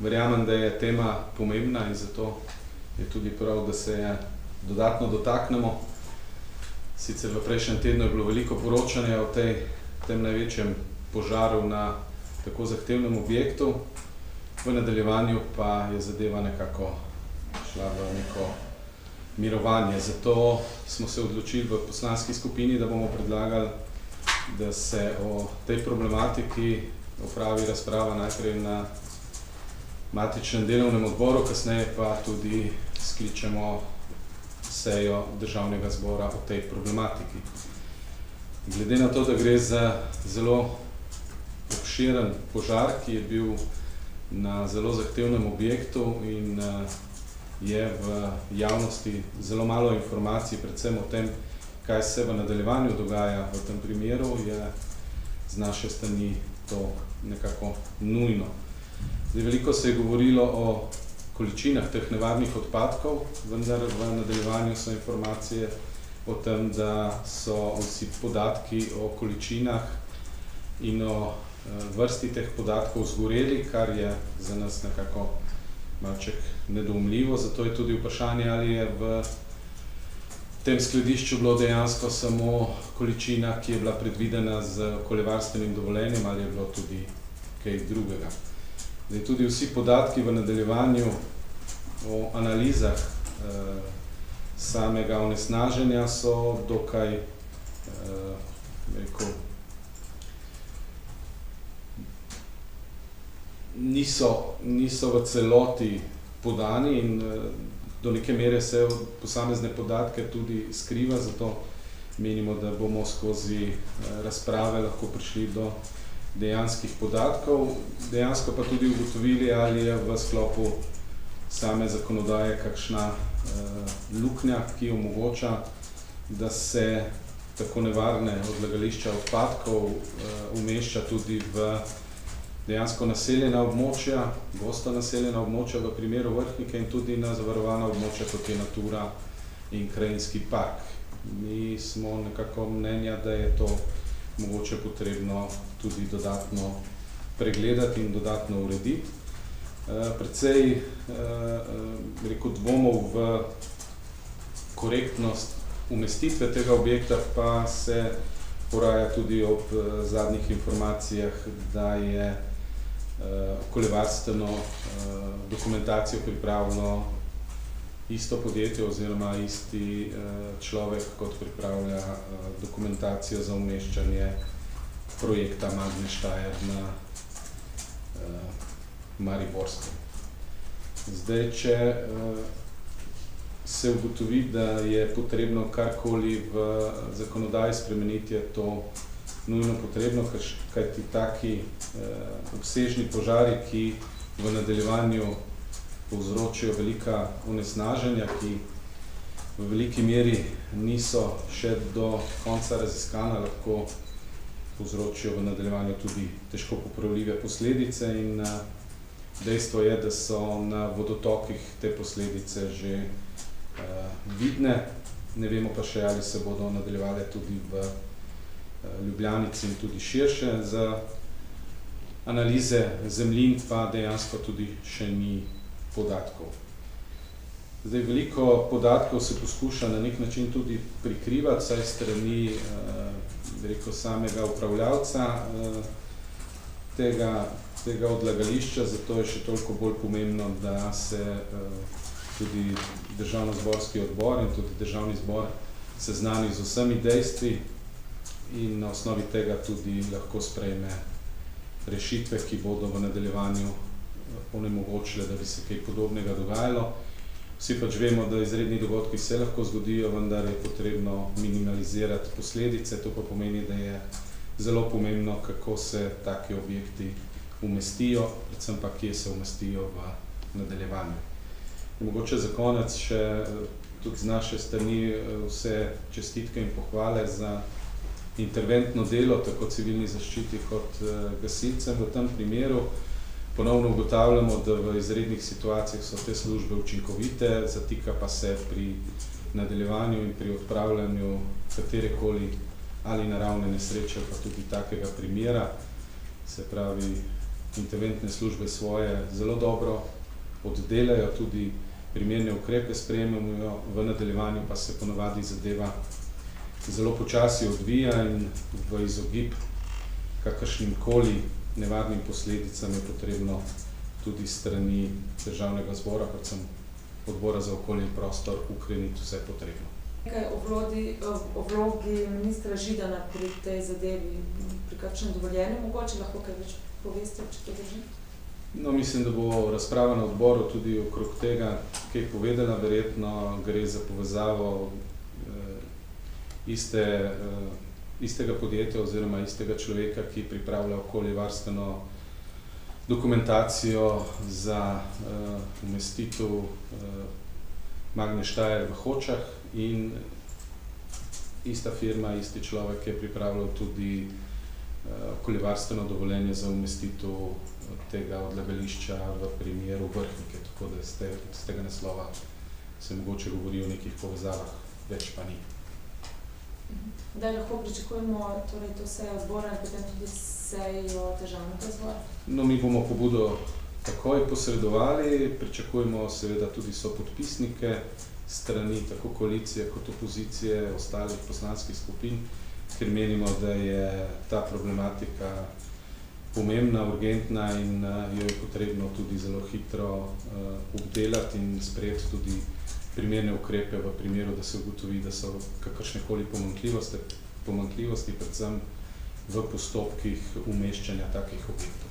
Verjamem, da je tema pomembna in zato je tudi prav, da se je dodatno dotaknemo. Sicer v prejšnjem tednu je bilo veliko poročanja o tem največjem požaru na tako zahtevnem objektu, v nadaljevanju pa je zadeva nekako šla v neko mirovanje. Zato smo se odločili v poslanski skupini, da bomo predlagali, da se o tej problematiki opravi razprava najprej na matičnem delovnem odboru, kasneje pa tudi skličemo sejo Državnega zbora o tej problematiki. Glede na to, da gre za zelo obširen požar, ki je bil na zelo zahtevnem objektu in je v javnosti zelo malo informacij, predvsem o tem, kaj se v nadaljevanju dogaja v tem primeru, je z naše strani to nekako nujno. Veliko se je govorilo o količinah teh nevarnih odpadkov, vendar v nadaljevanju so informacije o tem, da so vsi podatki o količinah in o vrsti teh podatkov zgoreli, kar je za nas nekako malček nedoumljivo. Zato je tudi vprašanje, ali je v tem skladišču bilo dejansko samo količina, ki je bila predvidena z okoljevarstvenim dovoljenjem, ali je bilo tudi kaj drugega. Tudi vsi podatki v nadaljevanju o analizah samega onesnaženja so dokaj niso v celoti podani in do neke mere se posamezne podatke tudi skriva, zato menimo, da bomo skozi razprave lahko prišli do dejanskih podatkov, dejansko pa tudi ugotovili, ali je v sklopu same zakonodaje kakšna luknja, ki omogoča, da se tako nevarne odlagališča odpadkov umešča tudi v dejansko naseljena območja, gosto naseljena območja v primeru Vrhnike in tudi na zavarovana območja, kot je Natura in Krajinski park. Mi smo nekako mnenja, da je to mogoče potrebno tudi dodatno pregledati in dodatno urediti. Precej dvomov v korektnost umestitve tega objekta pa se poraja tudi ob zadnjih informacijah, da je okoljevarstveno dokumentacijo pripravilo isto podjetje oziroma isti človek, kot pripravlja dokumentacijo za umeščanje projekta Magna Steyr na Mariborskem. Zdaj, če se ugotovi, da je potrebno karkoli v zakonodaji spremeniti, je to nujno potrebno, kajti taki obsežni požari, ki v nadaljevanju povzročijo velika onesnaženja, ki v veliki meri niso še do konca raziskana, lahko povzročijo v nadaljevanju tudi težko popravljive posledice in dejstvo je, da so na vodotokih te posledice že vidne. Ne vemo pa še, ali se bodo nadaljevale tudi v Ljubljanici in tudi širše. Za analize zemljin pa dejansko tudi še ni podatkov. Zdaj, veliko podatkov se poskuša na nek način tudi prikrivati, saj strani samega upravljavca tega odlagališča, zato je še toliko bolj pomembno, da se tudi državnozborski odbor in tudi državni zbor seznani z vsemi dejstvi in na osnovi tega tudi lahko sprejme rešitve, ki bodo v nadaljevanju onemogočile, da bi se kaj podobnega dogajalo. Vsi pač vemo, da izredni dogodki se lahko zgodijo, vendar je potrebno minimalizirati posledice, to pa pomeni, da je zelo pomembno, kako se taki objekti umestijo, predvsem pa kje se umestijo v nadaljevanju. Mogoče za konec še tudi z naše strani vse čestitke in pohvale za interventno delo, tako civilni zaščiti kot gasilcem v tem primeru. Ponovno ugotavljamo, da v izrednih situacijah so te službe učinkovite, zatika pa se pri nadaljevanju in pri odpravljanju katerekoli ali naravne nesreče, pa tudi takega primera. Se pravi, interventne službe svoje zelo dobro oddelajo, tudi primerne ukrepe sprejemajo, v nadaljevanju pa se ponavadi zadeva zelo počasi odvija in v izogib kakršnimkoli nevarnim posledicam je potrebno tudi s strani Državnega zbora, predvsem Odbora za okolje in prostor, ukreniti vse potrebno. Nekaj o vlogi ministra Židana pri tej zadevi, pri kakšnem dovoljenju mogoče, lahko kaj več poveste, če to drži? No, mislim, da bo razprava na odboru tudi okrog tega, kaj povedala, verjetno gre za povezavo istega podjetja oziroma istega človeka, ki pripravlja okoljevarstveno dokumentacijo za umestitev Magne Steyr v Hočah in ista firma, isti človek je pripravljal tudi okoljevarstveno dovoljenje za umestitev tega odlagališča v primeru Vrhnike, tako da z tega naslova se mogoče govori o nekih povezavah, več pa ni. Kdaj lahko pričakujemo torej to sejo odbora in potem tudi sejo Državnega zbora? No, mi bomo pobudo takoj posredovali, pričakujemo seveda tudi sopodpisnike strani tako koalicije kot opozicije ostalih poslanskih skupin, ker menimo, da je ta problematika pomembna, urgentna in jo je potrebno tudi zelo hitro obdelati in sprejeti tudi primerne ukrepe v primeru, da se ugotovi, da so kakršnekoli pomanjkljivosti, predvsem v postopkih umeščanja takih objektov.